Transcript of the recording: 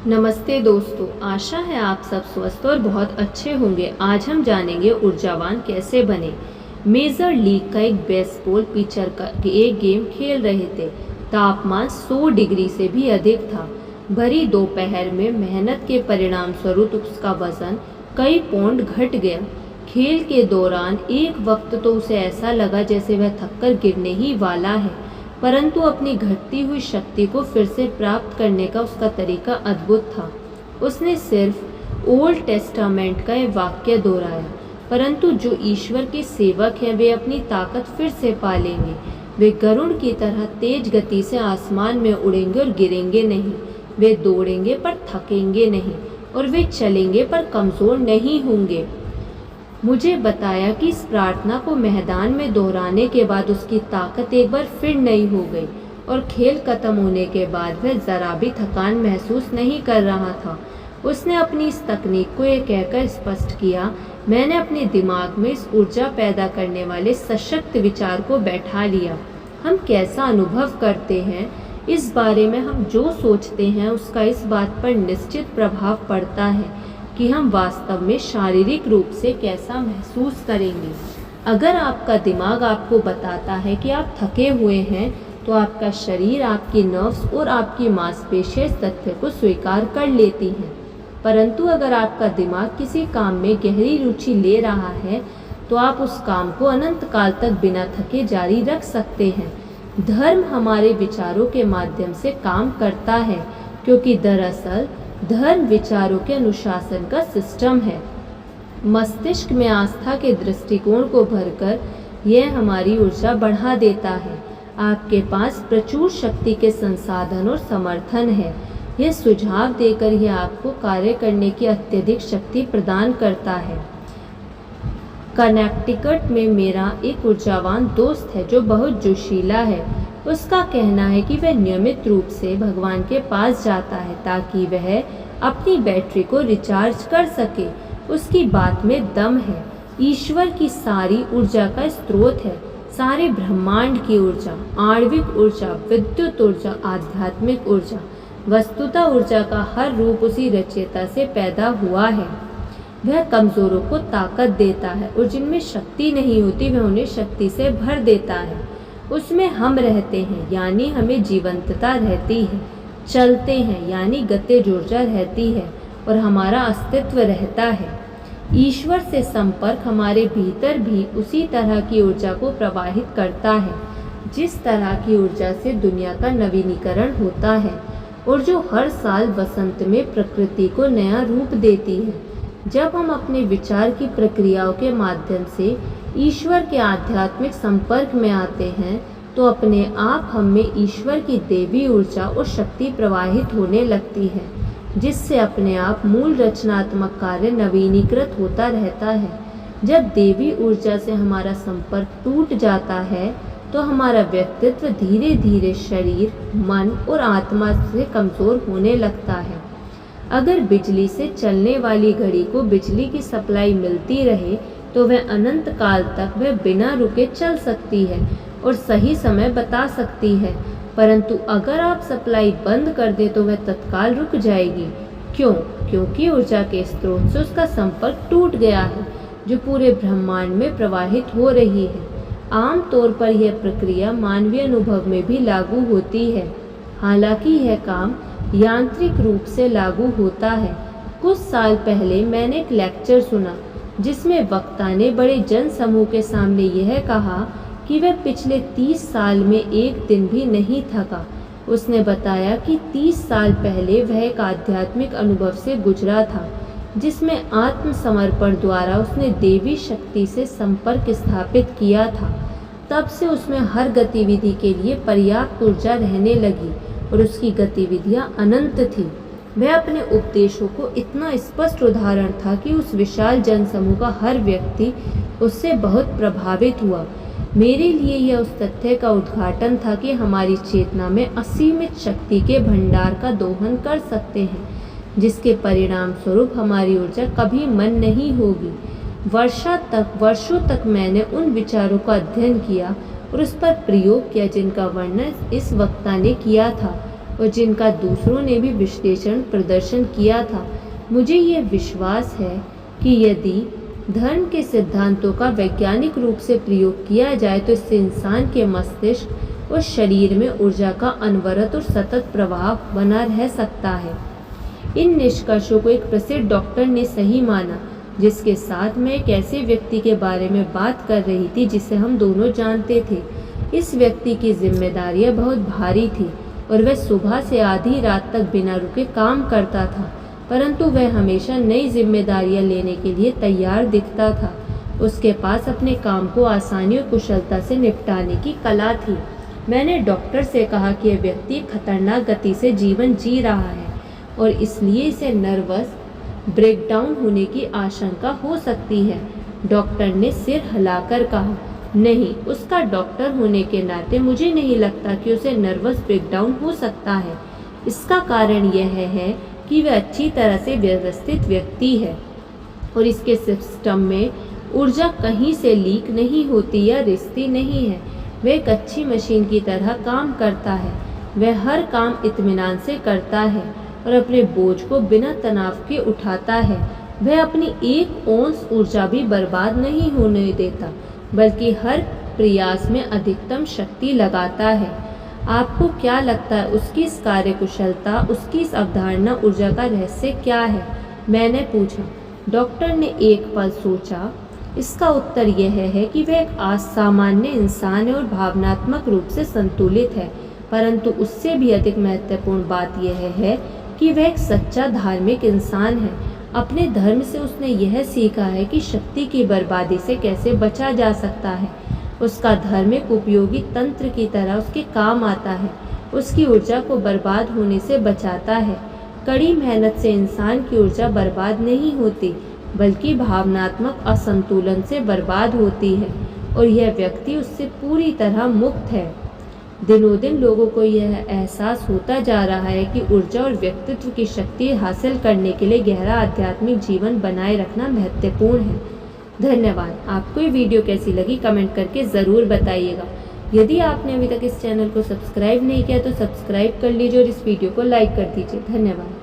नमस्ते दोस्तों, आशा है आप सब स्वस्थ और बहुत अच्छे होंगे। आज हम जानेंगे ऊर्जावान कैसे बने। मेजर लीग का एक बेसबॉल पिचर का एक गेम खेल रहे थे। तापमान 100 डिग्री से भी अधिक था। भरी दोपहर में मेहनत के परिणाम स्वरूप उसका वजन कई पाउंड घट गया। खेल के दौरान एक वक्त तो उसे ऐसा लगा जैसे वह थककर गिरने ही वाला है, परंतु अपनी घटती हुई शक्ति को फिर से प्राप्त करने का उसका तरीका अद्भुत था। उसने सिर्फ ओल्ड टेस्टामेंट का एक वाक्य दोहराया, परंतु जो ईश्वर के सेवक हैं वे अपनी ताकत फिर से पालेंगे। वे गरुड़ की तरह तेज गति से आसमान में उड़ेंगे और गिरेंगे नहीं। वे दौड़ेंगे पर थकेंगे नहीं, और वे चलेंगे पर कमज़ोर नहीं होंगे। मुझे बताया कि इस प्रार्थना को मैदान में दोहराने के बाद उसकी ताकत एक बार फिर नई हो गई, और खेल खत्म होने के बाद वह जरा भी थकान महसूस नहीं कर रहा था। उसने अपनी इस तकनीक को ये कहकर स्पष्ट किया, मैंने अपने दिमाग में इस ऊर्जा पैदा करने वाले सशक्त विचार को बैठा लिया। हम कैसा अनुभव करते हैं, इस बारे में हम जो सोचते हैं उसका इस बात पर निश्चित प्रभाव पड़ता है कि हम वास्तव में शारीरिक रूप से कैसा महसूस करेंगे। अगर आपका दिमाग आपको बताता है कि आप थके हुए हैं, तो आपका शरीर, आपकी नर्व्स और आपकी मांसपेशियां इस तथ्य को स्वीकार कर लेती हैं। परंतु अगर आपका दिमाग किसी काम में गहरी रुचि ले रहा है, तो आप उस काम को अनंत काल तक बिना थके जारी रख सकते हैं। धर्म हमारे विचारों के माध्यम से काम करता है, क्योंकि दरअसल धर्म विचारों के अनुशासन का सिस्टम है। मस्तिष्क में आस्था के दृष्टिकोण को भरकर यह हमारी ऊर्जा बढ़ा देता है। आपके पास प्रचुर शक्ति के संसाधन और समर्थन है। यह सुझाव देकर यह आपको कार्य करने की अत्यधिक शक्ति प्रदान करता है। कनेक्टिकट में मेरा एक ऊर्जावान दोस्त है जो बहुत जोशीला है। उसका कहना है कि वह नियमित रूप से भगवान के पास जाता है ताकि वह अपनी बैटरी को रिचार्ज कर सके। उसकी बात में दम है। ईश्वर की सारी ऊर्जा का स्रोत है। सारे ब्रह्मांड की ऊर्जा, आणविक ऊर्जा, विद्युत ऊर्जा, आध्यात्मिक ऊर्जा, वस्तुतः ऊर्जा का हर रूप उसी रचयिता से पैदा हुआ है। वह कमजोरों को ताकत देता है और जिनमें शक्ति नहीं होती वह उन्हें शक्ति से भर देता है। उसमें हम रहते हैं, यानी हमें जीवंतता रहती है। चलते हैं, यानी गतिज ऊर्जा रहती है और हमारा अस्तित्व रहता है। ईश्वर से संपर्क हमारे भीतर भी उसी तरह की ऊर्जा को प्रवाहित करता है, जिस तरह की ऊर्जा से दुनिया का नवीनीकरण होता है और जो हर साल वसंत में प्रकृति को नया रूप देती है। जब हम अपने विचार की प्रक्रियाओं के माध्यम से ईश्वर के आध्यात्मिक संपर्क में आते हैं, तो अपने आप हम में ईश्वर की देवी ऊर्जा और शक्ति प्रवाहित होने लगती है, जिससे अपने आप मूल रचनात्मक कार्य नवीनीकृत होता रहता है। जब देवी ऊर्जा से हमारा संपर्क टूट जाता है, तो हमारा व्यक्तित्व धीरे धीरे शरीर, मन और आत्मा से कमजोर होने लगता है। अगर बिजली से चलने वाली घड़ी को बिजली की सप्लाई मिलती रहे, तो वह अनंत काल तक वह बिना रुके चल सकती है और सही समय बता सकती है। परंतु अगर आप सप्लाई बंद कर दें तो वह तत्काल रुक जाएगी। क्यों? क्योंकि ऊर्जा के स्रोत से उसका संपर्क टूट गया है, जो पूरे ब्रह्मांड में प्रवाहित हो रही है। आमतौर पर यह प्रक्रिया मानवीय अनुभव में भी लागू होती है, हालांकि यह काम यांत्रिक रूप से लागू होता है। कुछ साल पहले मैंने एक लेक्चर सुना जिसमें वक्ता ने बड़े जन समूह के सामने यह कहा कि वह पिछले 30 साल में एक दिन भी नहीं थका। उसने बताया कि 30 साल पहले वह एक आध्यात्मिक अनुभव से गुजरा था, जिसमें आत्मसमर्पण द्वारा उसने देवी शक्ति से संपर्क स्थापित किया था। तब से उसमें हर गतिविधि के लिए पर्याप्त ऊर्जा रहने लगी और उसकी गतिविधियां अनंत थी। वह अपने उपदेशों को इतना स्पष्ट उदाहरण था कि उस विशाल जनसमूह का हर व्यक्ति उससे बहुत प्रभावित हुआ। मेरे लिए यह उस तथ्य का उद्घाटन था कि हमारी चेतना में असीमित शक्ति के भंडार का दोहन कर सकते हैं, जिसके परिणाम स्वरूप हमारी ऊर्जा कभी मन नहीं होगी। वर्षों तक मैंने उन विचारों का अध्ययन किया और उस पर प्रयोग किया जिनका वर्णन इस वक्ता ने किया था। और जिनका दूसरों ने भी विश्लेषण प्रदर्शन किया था। मुझे ये विश्वास है कि यदि धर्म के सिद्धांतों का वैज्ञानिक रूप से प्रयोग किया जाए तो इससे इंसान के मस्तिष्क और शरीर में ऊर्जा का अनवरत और सतत प्रवाह बना रह सकता है। इन निष्कर्षों को एक प्रसिद्ध डॉक्टर ने सही माना, जिसके साथ मैं एक ऐसे व्यक्ति के बारे में बात कर रही थी जिसे हम दोनों जानते थे। इस व्यक्ति की जिम्मेदारियां बहुत भारी थी और वह सुबह से आधी रात तक बिना रुके काम करता था, परंतु वह हमेशा नई जिम्मेदारियां लेने के लिए तैयार दिखता था। उसके पास अपने काम को आसानी और कुशलता से निपटाने की कला थी। मैंने डॉक्टर से कहा कि यह व्यक्ति खतरनाक गति से जीवन जी रहा है और इसलिए इसे नर्वस ब्रेकडाउन होने की आशंका हो सकती है। डॉक्टर ने सिर हिलाकर कहा, नहीं, उसका डॉक्टर होने के नाते मुझे नहीं लगता कि उसे नर्वस ब्रेकडाउन हो सकता है। इसका कारण यह है कि वह अच्छी तरह से व्यवस्थित व्यक्ति है और इसके सिस्टम में ऊर्जा कहीं से लीक नहीं होती या रिसती नहीं है। वह एक अच्छी मशीन की तरह काम करता है। वह हर काम इत्मीनान से करता है और अपने बोझ को बिना तनाव के उठाता है। वह अपनी एक औंस ऊर्जा भी बर्बाद नहीं होने देता, बल्कि हर प्रयास में अधिकतम शक्ति लगाता है। आपको क्या लगता है उसकी इस कार्यकुशलता, उसकी इस अवधारणा ऊर्जा का रहस्य क्या है? मैंने पूछा। डॉक्टर ने एक पल सोचा। इसका उत्तर यह है कि वह एक असामान्य इंसान है और भावनात्मक रूप से संतुलित है, परंतु उससे भी अधिक महत्वपूर्ण बात यह है कि वह एक सच्चा धार्मिक इंसान है। अपने धर्म से उसने यह सीखा है कि शक्ति की बर्बादी से कैसे बचा जा सकता है। उसका धर्म एक उपयोगी तंत्र की तरह उसके काम आता है, उसकी ऊर्जा को बर्बाद होने से बचाता है। कड़ी मेहनत से इंसान की ऊर्जा बर्बाद नहीं होती, बल्कि भावनात्मक असंतुलन से बर्बाद होती है और यह व्यक्ति उससे पूरी तरह मुक्त है। दिनों दिन लोगों को यह एहसास होता जा रहा है कि ऊर्जा और व्यक्तित्व की शक्ति हासिल करने के लिए गहरा आध्यात्मिक जीवन बनाए रखना महत्वपूर्ण है। धन्यवाद। आपको ये वीडियो कैसी लगी कमेंट करके ज़रूर बताइएगा। यदि आपने अभी तक इस चैनल को सब्सक्राइब नहीं किया तो सब्सक्राइब कर लीजिए और इस वीडियो को लाइक कर दीजिए। धन्यवाद।